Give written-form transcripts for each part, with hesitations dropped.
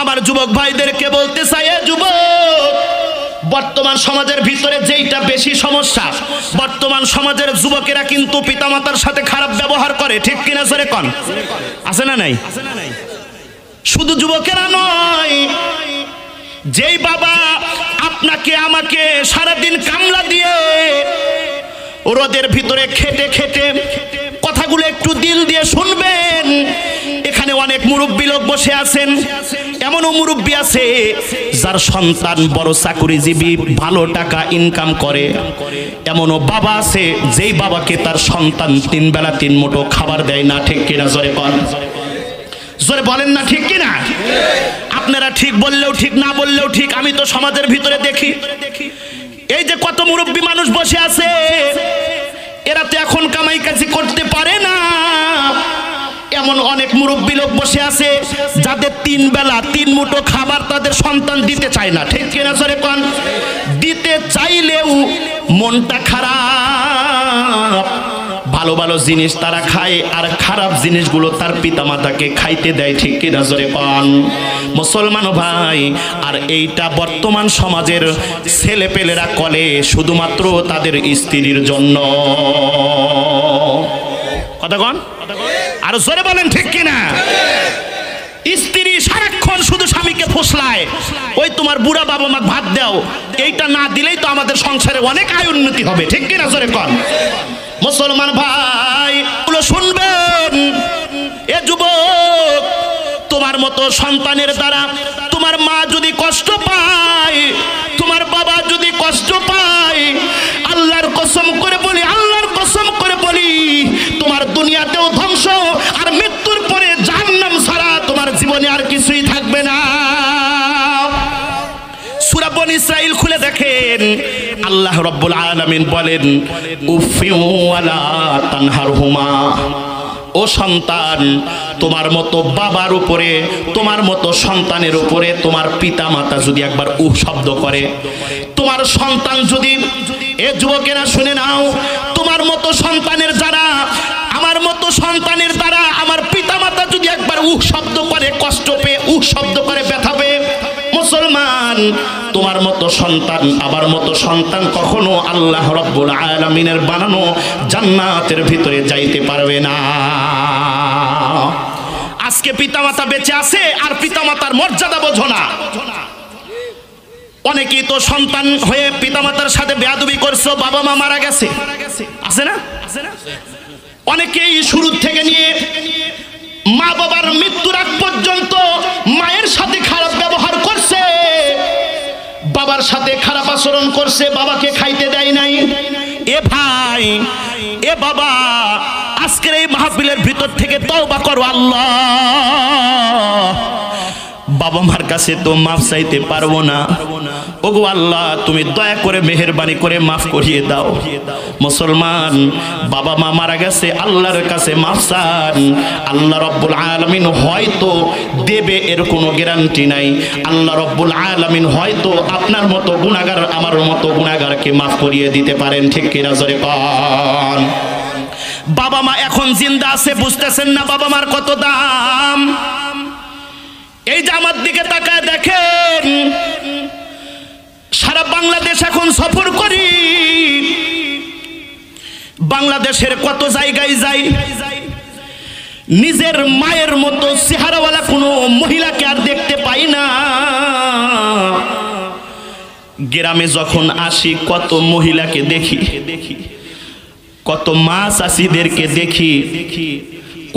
আমার যুবক ভাইদেরকে বলতে চাই, যুবক, বর্তমান সমাজের ভিতরে যেইটা বেশি সমস্যা, বর্তমান সমাজের যুবকেরা কিন্তু পিতামাতার সাথে খারাপ ব্যবহার করে, ঠিক কিনা জোরে কোন? আছে না নাই? শুধু যুবকেরা নয়, যেই বাবা আপনাকে আমাকে সারাদিন কামলা দিয়ে রোদের ভিতরে খেটে খেটে, কথাগুলো একটু দিল দিয়ে শুনবেন, এখানে অনেক মুরব্বী লোক বসে আছেন, এমনও মুরব্বী আছে যার সন্তান বড় চাকরিজীবী, ভালো টাকা ইনকাম করে। এমনও বাবা আছে যেই বাবাকে তার সন্তান 3 বেলা 3 মুঠো খাবার দেয় না, ঠিক কিনা জোরে বল, জোরে বলেন না ঠিক কিনা? আপনারা ঠিক বললেও ঠিক, না বললেও ঠিক, আমি তো সমাজের ভিতরে দেখি এই যে কত মুরব্বী মানুষ বসে আছে, এরা তো এখন কামাই কাজি করতে পারে না। এমন অনেক মুরব্বী লোক বসে আছে যাদের 3 বেলা 3 মুঠো খাবার তাদের সন্তান দিতে চায় না, ঠিক কিনা জোরে কোন? দিতে চাইলেও মনটা খারাপ, ভালো ভালো জিনিস তারা খায় আর খারাপ জিনিসগুলো তার পিতামাতাকে খাইতে দেয়, ঠিক কিনা জোরে কোন? মুসলমান ভাই, আর এইটা বর্তমান সমাজের ছেলেপেলেরা করে শুধুমাত্র তাদের স্ত্রীর জন্য। কথা কোন? আর জোরে বলেন ঠিক কিনা? স্ত্রী সারাক্ষণ শুধু স্বামীকে ফুসলায়, ওই তোমার বুড়া বাবা মা ভাত দাও, এইটা না দিলেই তো আমাদের সংসারে অনেক আয় উন্নতি হবে, ঠিক কিনা জোরে কোন? মুসলমান ভাই গুলো শুনবেন, এ যুবক, তোমার মতো সন্তানের দ্বারা তোমার মা যদি কষ্ট পায়, তোমার বাবা যদি কষ্ট পায়, আল্লাহর কসম করে বলি, আল্লাহর কসম করে বলি, তোমার দুনিয়াতেও ধ্বংস আর মৃত্যুর পরে জাহান্নাম ছাড়া তোমার জীবনে আর কিছুই থাকবে না। সূরা বনী ইসরাঈল খুলে দেখেন, আল্লাহ রাব্বুল আলামিন বলেন, উফি ওয়ালা তানহারহুমা, ও সন্তান, তোমার মতো বাবার উপরে, তোমার মতো সন্তানের উপরে তোমার পিতা মাতা যদি একবার উহ শব্দ করে, তোমার সন্তান যদি, এ যুবকেরা শুনে নাও, তোমার মতো সন্তানের দ্বারা, আমার মতো সন্তানের দ্বারা আমার পিতা মাতা যদি একবার উহ শব্দ করে, কষ্ট পেয়ে উহ শব্দ করে, ব্যথা পেয়ে, মুসলমান, তোমার মতো সন্তান, আমার মতো সন্তান কখনো আল্লাহ রাব্বুল আলামিনের বানানো জান্নাতের ভিতরে যাইতে পারবে না। আজকে পিতামাতা বেঁচে আছে আর পিতামাতার মর্যাদা বোঝো না। অনেকেই তো সন্তান হয়ে পিতামাতার সাথে বেয়াদবি করছো, বাবা মা মারা গেছে, আছে না? অনেকেই শুরু থেকে নিয়ে মা বাবার মৃত্যুর আগ পর্যন্ত মায়ের সাথে খারাপ ব্যবহার করছে, বাবার সাথে খারাপ আচরণ করছে, বাবাকে খাইতে দেয় নাই। এ ভাই, এ বাবা, আজকের এই মাহফিলের ভিতর থেকে তওবা করো। আল্লাহ, বাবা মার কাছে তো মাফ চাইতে পারবো না, ওগো আল্লাহ তুমি দয়া করে মেহেরবানি করে মাফ করিয়ে দাও। মুসলমান, বাবা মা মারা গেছে, আল্লাহর কাছে মাফ চান, আল্লাহ রাব্বুল আলামিন হয়তো দেবে এর কোনো গ্যারান্টি নাই। আল্লাহ রাব্বুল আলামিন হয়তো আপনার মতো গুনাহগার, আমার মতো গুনাহগারকে মাফ করিয়ে দিতে পারেন, ঠিক কিনা জোরে কোন? বাবা মা এখন জিন্দা আছে, বুঝতেছেন না বাবা মার কত দাম? এই যে আমার দিকে তাকায় দেখেন, সারা বাংলাদেশ এখন সফর করি, বাংলাদেশের কত জায়গায় যাই, নিজের মায়ের মতো চেহারাওয়ালা কোনো মহিলাকে আর দেখতে পাই না। গ্রামে যখন আসি কত মহিলাকে দেখি, কত মা চাষিদেরকে দেখি,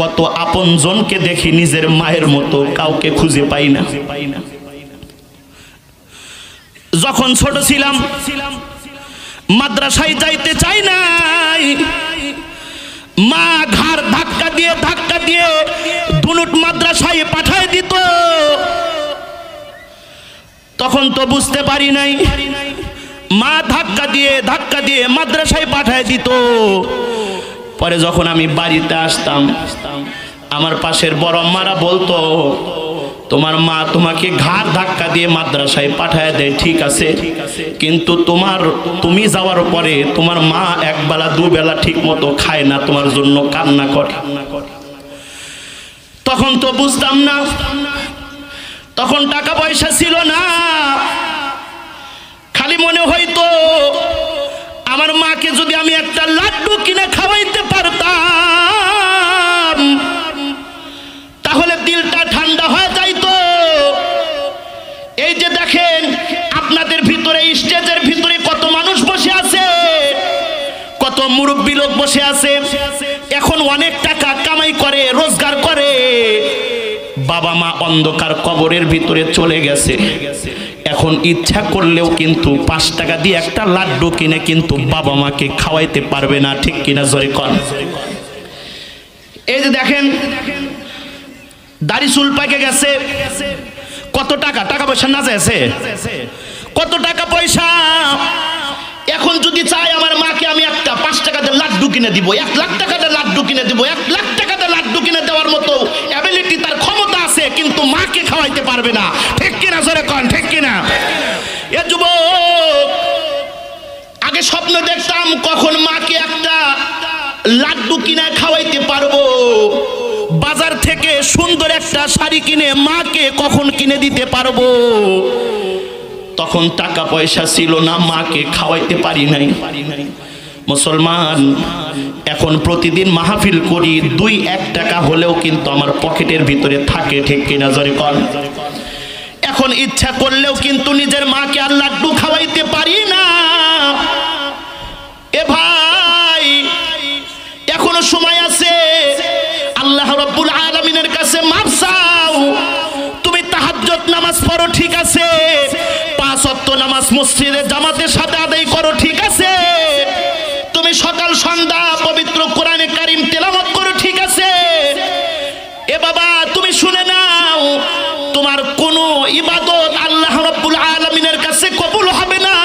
কত আপনজনকে দেখি, নিজের মায়ের মতো কাউকে খুঁজে পাই না। যখন ছোট ছিলাম মাদ্রাসায় যাইতে চাই নাই, মা ঘাড় ধাক্কা দিয়ে দুনুট মাদ্রাসায় পাঠায় দিত। তখন তো বুঝতে পারি নাই, মা ধাক্কা দিয়ে মাদ্রাসায় পাঠায় দিত। পরে যখন আমি বাড়িতে আসতাম, আমার পাশের বড় আম্মারা বলতো, তোমার মা তোমাকে ঘাড় ধাক্কা দিয়ে মাদ্রাসায় পাঠায় দেয়, ঠিক আছে, কিন্তু তুমি যাওয়ার পরে তোমার মা একবেলা দুবেলা ঠিক মতো খায় না, তোমার জন্য কান্না করে। তখন তো বুঝতাম না, তখন টাকা পয়সা ছিল না, খালি মনে হইতো আমার মাকে যদি আমি একটা লাড্ডু কিনে খাওয়াইতে পারতাম তাহলে দিলটা ঠান্ডা হয়ে যাইতো। এই যে দেখেন আপনাদের ভিতরে স্টেজের ভিতরে কত মানুষ বসে আছে, কত মুরব্বী লোক বসে আছে, এখন অনেক টাকা কামাই করে, রোজগার করে, বাবা মা অন্ধকার কবরের ভিতরে চলে গেছে। এখন ইচ্ছা করলেও কিন্তু 5 টাকা দিয়ে একটা লাড্ডু কিনে কিন্তু বাবা মাকে খাওয়াইতে পারবে না, ঠিক কিনা জোরে কোন? এই যে দেখেন দাড়ি চুল পাকে গেছে, কত টাকা, টাকা পয়সা না যাচ্ছে, কত টাকা পয়সা। এখন যদি চাই আমার মাকে আমি একটা 5 টাকা দিয়ে লাড্ডু কিনে দিব, 1 লাখ টাকা দিয়ে লাড্ডু কিনে দিব, 1 লাখ টাকা দিয়ে লাড্ডু কিনে দেওয়ার মতো অ্যাবিলিটি তার ক্ষমতা আছে, কিন্তু মাকে খাওয়াইতে পারবে না, ঠিক কিনা জোরে কোন? ঠিক কিনা? এ যুবক, আগে স্বপ্ন দেখতাম কখন মাকে একটা লাড্ডু কিনে খাওয়াইতে পারবো, বাজার থেকে সুন্দর একটা শাড়ি কিনে মাকে কখন কিনে দিতে পারবো। তখন টাকা পয়সা ছিল না, মাকে খাওয়াইতে পারি নাই। মুসলমান, এখন প্রতিদিন মাহফিল করি, 2-1 টাকা হলেও কিন্তু আমার পকেটের ভিতরে থাকে, ঠিক কিনা জোরে কোন? এখন ইচ্ছা করলেও কিন্তু নিজের মাকে আর লাড্ডু খাওয়াইতে পারি না। এ ভাই, এখনো সময় আছে, আল্লাহ রাব্বুল আলামিনের কাছে মাফ চাও। তুমি তাহাজ্জুদ নামাজ পড়ো, ঠিক আছে, 5 ওয়াক্ত নামাজ মসজিদে জামাতের সাথে আদায় করো, ঠিক আছে, তুমি সকাল সন্ধ্যা পবিত্র কোরআনে কারীম তেলাওয়াত করো, ঠিক আছে। এ বাবা, তুমি শুনে নাও, তোমার কোনো ইবাদত আল্লাহ রাব্বুল আলামিনের কাছে কবুল হবে না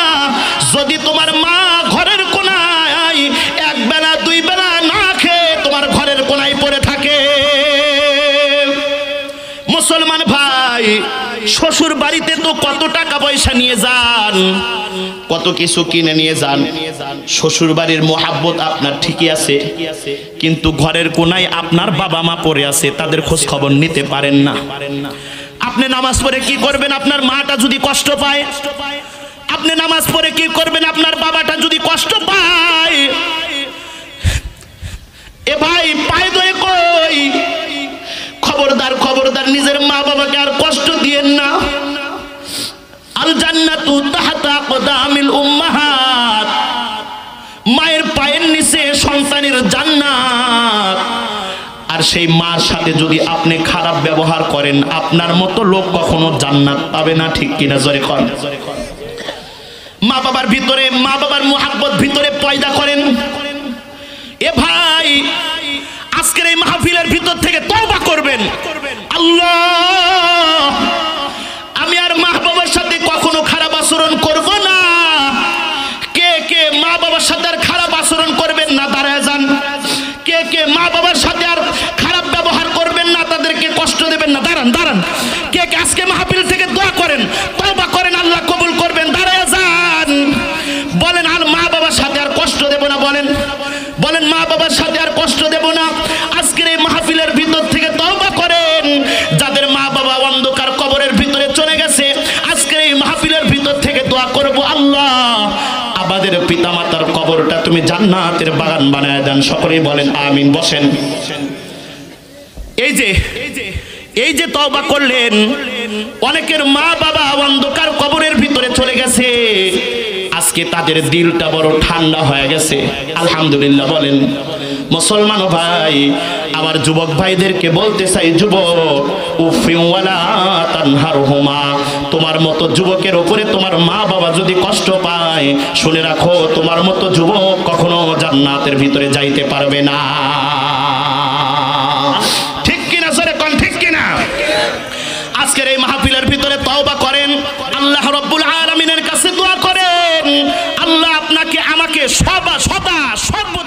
যদি তোমার মা ঘরের কোনায় 1 বেলা 2 বেলা না খেয়ে তোমার ঘরের কোনায় পড়ে থাকে। মুসলমান ভাই, শ্বশুর বাড়িতে তো কত টাকা পয়সা নিয়ে যান, কত কিছু কিনে নিয়ে যান, শ্বশুর বাড়ির মোহাব্বত আপনার ঠিকই আছে, কিন্তু ঘরের কোনায় আপনার বাবা মা পড়ে আছে, তাদের খোঁজ খবর নিতে পারেন না। আপনি নামাজ পড়ে কি করবেন আপনার মাটা যদি কষ্ট পায়? আপনি নামাজ পড়ে কি করবেন আপনার বাবাটা যদি কষ্ট পায়? এ ভাই, পায়ে ধরে কই, খবরদার খবরদার নিজের মা বাবাকে আর কষ্ট দিয়েন না। আল জান্নাতু তাহতা আকদামিল উম্মাহাত, মায়ের পায়ের নিচে সন্তানের জান্নাত। আর সেই মার সাথে যদি আপনি খারাপ ব্যবহার করেন, আপনার মতো লোক কখনো জান্নাত পাবে না, ঠিক কিনা জোরে কোন? মা বাবার ভিতরে, মা বাবার মুহাব্বত ভিতরে পয়দা করেন। এ ভাই, আজকের এই মাহফিলের ভিতর থেকে তওবা করবেন, আল্লাহ আমি আর মা বাবার সাথে কখনো খারাপ আচরণ করব না। কে কে মা বাবার সাথে আর খারাপ আচরণ করবেন না, দাঁড়ায় যান। কে কে মা বাবার সাথে আর খারাপ ব্যবহার করবেন না, তাদেরকে কষ্ট দেবেন না, দাঁড়ান দাঁড়ান। কে কে আজকে মাহফিল থেকে দোয়া করেন, তওবা করেন, আল্লাহ কবুল করবেন, দাঁড়ায় যান। বলেন, আর মা বাবার সাথে আর কষ্ট দেব না, বলেন বলেন, মা বাবার সাথে আর কষ্ট দেব না। আজকের এই মাহফিলের ভিতর থেকে তওবা করেন। যাদের মা বাবা অন্ধকার কবরের ভিতরে চলে গেছে, আজকের এই মাহফিলের ভিতর থেকে দোয়া করব, আল্লাহ আমাদের পিতামাতার কবরটা তুমি জান্নাতের বাগান বানায় দেন। সকলেই বলেন আমিন। বসেন। এই যে তওবা করলেন, অনেকের মা বাবা অন্ধকার কবরের ভিতরে চলে গেছে, আজকে তাদের দিলটা বড় ঠান্ডা হয়ে গেছে, আলহামদুলিল্লাহ বলেন। মুসলমান ভাই, আমার যুবক ভাইদেরকে বলতে চাই, যুবক, উফিন ওয়ালা তানহারহুমা, তোমার মতো যুবকের উপরে তোমার মা বাবা যদি কষ্ট পায়, শুনে রাখো, তোমার মতো যুবক কখনো জান্নাতের ভিতরে যাইতে পারবে না, ঠিক কিনা স্যার? কোন ঠিক কিনা? আজকের এই মাহফিলের ভিতরে তওবা করেন, আল্লাহ রাব্বুল আলামিনের কাছে দোয়া করেন, আল্লাহ আপনাকে আমাকে সদা সর্বদা